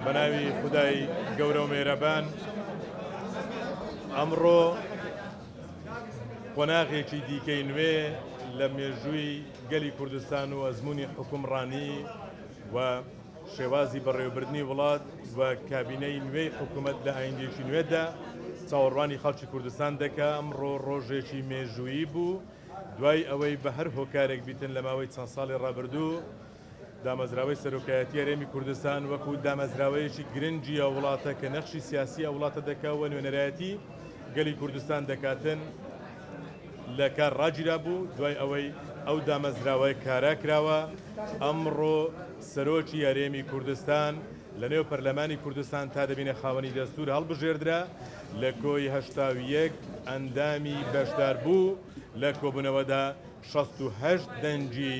بەناوی خودای گەورە و مێرەبان ئەمڕۆ قۆناغێکی دیکەی نوێ لە مێژووی گەلی کوردستان و ئەزموونی حکومڕانی و شێوازی بەڕێوەبردننی وڵات و کابینەی نوێی حکوومەت لە ئایندێکی نوێدا چاوەڕوانی خەڵکی کوردستان دەکا. ئەمڕۆ ڕۆژێکی مێژوویی بوو دوای ئەوەی بە هەر هۆکارێک بیتن لە ماوەی چەند ساڵی ڕابردوو دامەزراوەی سەرۆکایەتی هەرێمی کوردستان وەکو دامەزراوەیەکی گرنگی ئەو وڵاتە کە نەخشی سیاسی ئەو وڵاتە دەکاوە نوێنەرایەتی گەلی کوردستان دەکاتن لە کار ڕاگیرا بوو. دوای ئەوەی ئەو دامەزراوەی کارا کراوە ئەمڕۆ سەرۆکی هەرێمی کوردستان لە نێو پەرلەمانی کوردستان تا دەبینە خاوەنی دەستور هەڵبژێردرا لە کۆی 81 ئەندامی بەشدار بوو لە کۆبوونەوەدا 68 دەنگی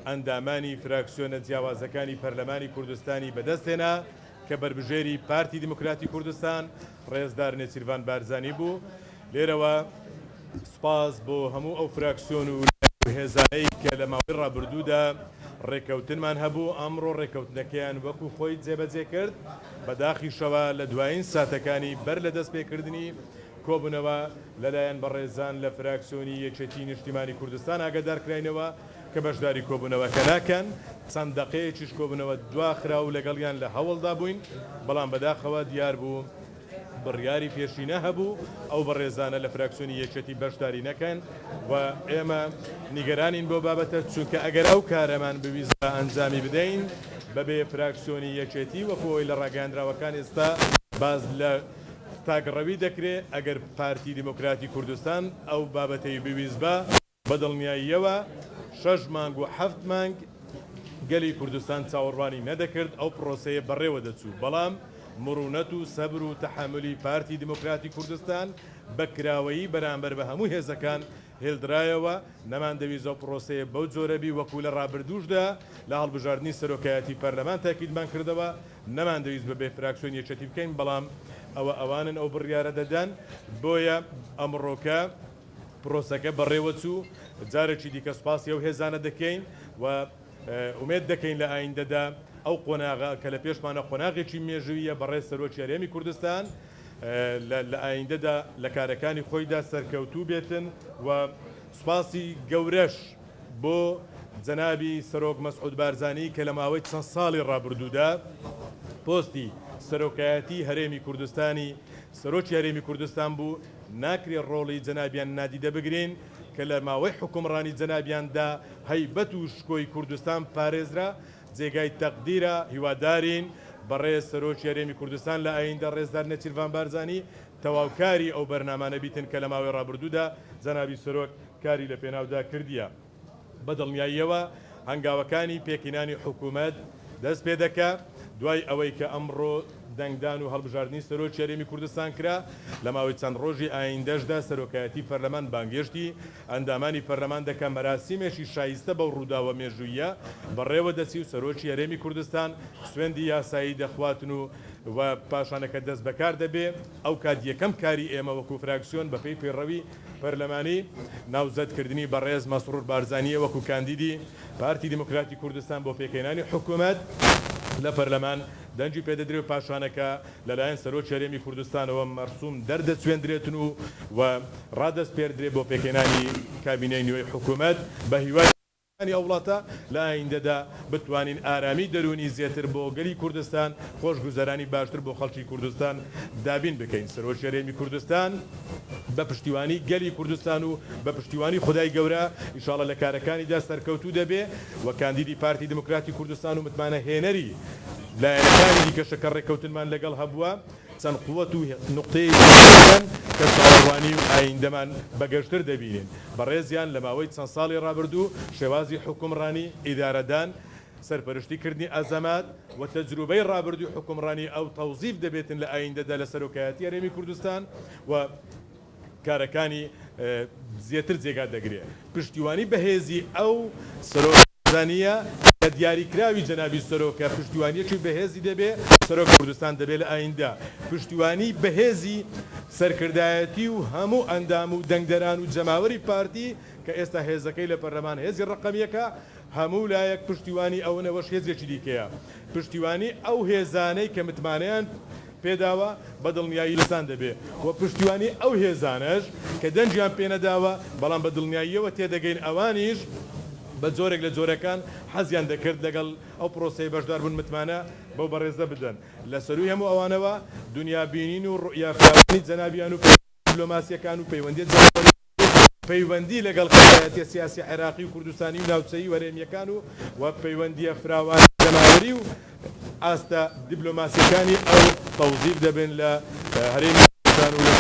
ئەندامانی فراکسیۆنە جیاوازەکانی پەرلەمانی کوردستانی بەدەستێنا کە بربژێری پارتی دیموکراتی کوردستان ڕێزدار نێچیروان بارزانی بوو. لێرەوە سپاس بۆ هەموو ئەو فراکسیۆن و هێزانەی کە لە ماوەی ڕابردوودا ڕێکەوتنمان هەبوو. ئەمڕۆ ڕێکەوتنەکەیان وەکو خۆی جێبەجێ کرد بەداخیشەوە لە دوایین ساتەکانی بەر لە دەست پێکردنی کۆبوونەوە لەلایەن بەڕێزان لە فراکسیۆنی یەکێتی نیشتیمانی کوردستان ئاگادارکراینەوە کە بەشداری کۆبوونەوەکە ناکەن. چەند دەقەیەکیش کۆبوونەوە دواخرا و لەگەڵیان لە هەوڵدا بووین، بەڵام بەداخەوە دیار بوو بڕیاری پێشینە هەبوو ئەو بەڕێزانە لە فراکسیۆنی یەکێتی بەشداری نەکەن و ئێمە نیگەرانین بۆ بابەتە چونکە ئەگەر ئەو کارەمان بویستە ئەنجامی بدەین بەبێ فراکسیۆنی یەکێتی وەکۆی لە ڕاگەاندراوەکان ئێستا باز لە تاگەڕەوی دەکرێت ئەگەر پارتی دیموکراتی کوردستان ئەو بابەتەی بویست بە بەدڵنیاییەوە 6 مانگ و 7 مانگ گەلی کوردستان چاوەڕوانی نەدەکرد ئەو پرۆسەیە بەڕێوە دەچوو. بەڵام مرونەت و سەبر و تەحملی پارتی دیموکراتی کوردستان بەکراوەیی بەرامبەر بە هەموو هێزەکان هێڵدرایەوە. نەمان دەویست ئەو پرۆسەیە بەو جۆرەبی وەکو لە ڕابردووشدا لە هەڵبژاردننی سەرۆکایەتی پەرلەمان تاکیدمان کردەوە نەمان دەویست بەبێ فراکسیۆن یەکێتی بکەین، بەڵام ئەوانن ئەو بڕیارە دەدەن. بۆیە ئەمڕۆکە پرۆسەکە بەڕێوە چوو. جارێکی دیکە سوپاسی ئەو هێزانە دەکەین و ئومێد دەکەین لە ئایندەدا ئەو قۆناغا کە لە پێشمانە قۆناغێکی مێژوویە بەڕێز سەرۆکی هەرێمی کوردستان لە ئایندەدا لە کارەکانی خۆیدا سەرکەوتوو بێتن و سوپاسی گەورەش بۆ جەنابی سەرۆک مەسعود بارزانی کە لە ماوەی چەند ساڵی ڕابردوودا پۆستی سەرۆکایەتی هەرێمی کوردستانی سەرۆکی هەرێمی کوردستان بوو. ناکرێت ڕۆڵی جەنابیان نادیدە بگرین کە لە ماوەی حکومڕانی جەنابیاندا هەیبەت و شکۆی کوردستان پارێزرا. جێگای تەقدیرە هیوادارین بەڕێز سەرۆکی هەرێمی کوردستان لە ئایندە ڕێزدار نێچیروان بارزانی تەواوکاری ئەو بەرنامانە بیتن کە لە ماوەی ڕابردوودا جەنابی سەرۆک کاری لە پێناودا کردیە. بەدڵنیاییەوە هەنگاوەکانی پێکینانی حکوومەت دەست پێ دەکا دوای ئەوەی کە ئەمڕۆ دەنگدان و هەڵبژاردننی سەرۆکی هەرێمی کوردستان کرا. لە ماوەی چەند ڕۆژی ئایندەشدا سەرۆکایەتی پەرلەمان بانگێشتی ئەندامانی پەرلەمان دەکە مەراسیمێکی شایستە بەو ڕووداوە مێژوویە بەڕێوە دەچی و سەرۆکی هەرێمی کوردستان سوێندی یاسایی دەخواتن و پاشانەکە دەست بەکار دەبێ. ئەو کات یەکەم کاری ئێمە وەکو فراکسیۆن بەپێی پێڕەوی پەرلەمانی ناوزەدکردنی بەڕێز مەسرور بارزانیە وەکو کاندیدی پارتی دیموکراتی کوردستان بۆ پێکهێنانی حکوومەت لە پەرلەمان دەنجی پێدەدرێت و پاشانەکە لەلایەن سەرۆکی هەرێمی کوردستانەوە مەرسوم دەردەچوێندرێتن و ڕادەست پێدرێت بۆ پێکهێنانی کابینەی نوێی حکوومەت بە هیوای ئەو وڵاتە لە ئایندەدا بتوانین ئارامی دەرونی زیاتر بۆ گەلی کوردستان خۆشگوزەرانی باشتر بۆ خەڵکی کوردستان دابین بکەین. سەرۆکی هەرێمی کوردستان بە پشتیوانی گەلی کوردستان و بە پشتیوانی خودای گەورە ئینشاڵڵا لە کارەکانیدا سەرکەوتوو دەبێ و کاندیدی پارتی دیموکراتی کوردستان و متمانە هێنەری لایەنەکانی دیکەشە کە ڕێکەوتنمان لەگەڵ هەبووە چەند قووەت و نقطەی کە چاوەڕوانی و ئایندەمان بەگەشتر دەبینین. بەڕێزیان لە ماوەی چەند ساڵی ڕابردوو شێوازی حکومڕانی ئیدارەدان سەرپەرشتیکردنی ئەزەمات و تەجروبەی ڕابردووی حکومڕانی ئەو تەوزیف دەبێتن لە ئایندەدا لە سەرۆکایەتی هەرێمی کوردستان و کارەکانی زیاتر جێگا دەگرێت. پشتیوانی بەهێزی ئەو سەرۆکزانیە کە دیاریکراوی جەنابی سەرۆکە پشتیوانیەکی بەهێزی دەبێ سەرۆک کوردستان دەبێت لە ئایندە پشتیوانی بەهێزی سەرکردایەتی و هەموو ئەندام و دەنگدەران و جەماوەری پارتی کە ئێستا هێزەکەی لە پەرلەمان هێزی ڕقەمیەکە هەموو لایەک پشتیوانی ئەوەنەوەش هێزێکی دیکەیە پشتیوانی ئەو هێزانەی کە متمانیان پێداوە بە دڵنیایی لەسان دەبێ و پشتیوانی ئەو هێزانەش کە دەنجیان پێنەداوە بەڵام بە دڵنیاییەوە تێدەگەین ئەوانیش بە جۆرێک لە جۆرەکان حەزیان دەکرد لەگەڵ ئەو پرۆسی بەشدار بوون متمانە بەو بەڕێزە بدەن لە سەروی هەموو ئەوانەوە دنیا بینین و ڕوئیافراوانی جەنابیان و دیپلۆماسیەکان و پەیوەندی لەگەڵ قەزایەتی سیاسی عێراقی و کوردستانی و ناوچەیی وەرێمیەکان و پەیوەندیە فراوانی جەماوەری و ئاستە دیپلۆماسیەکانی ئەو تەوزیف دەبن لە هەرێمی کوردستان و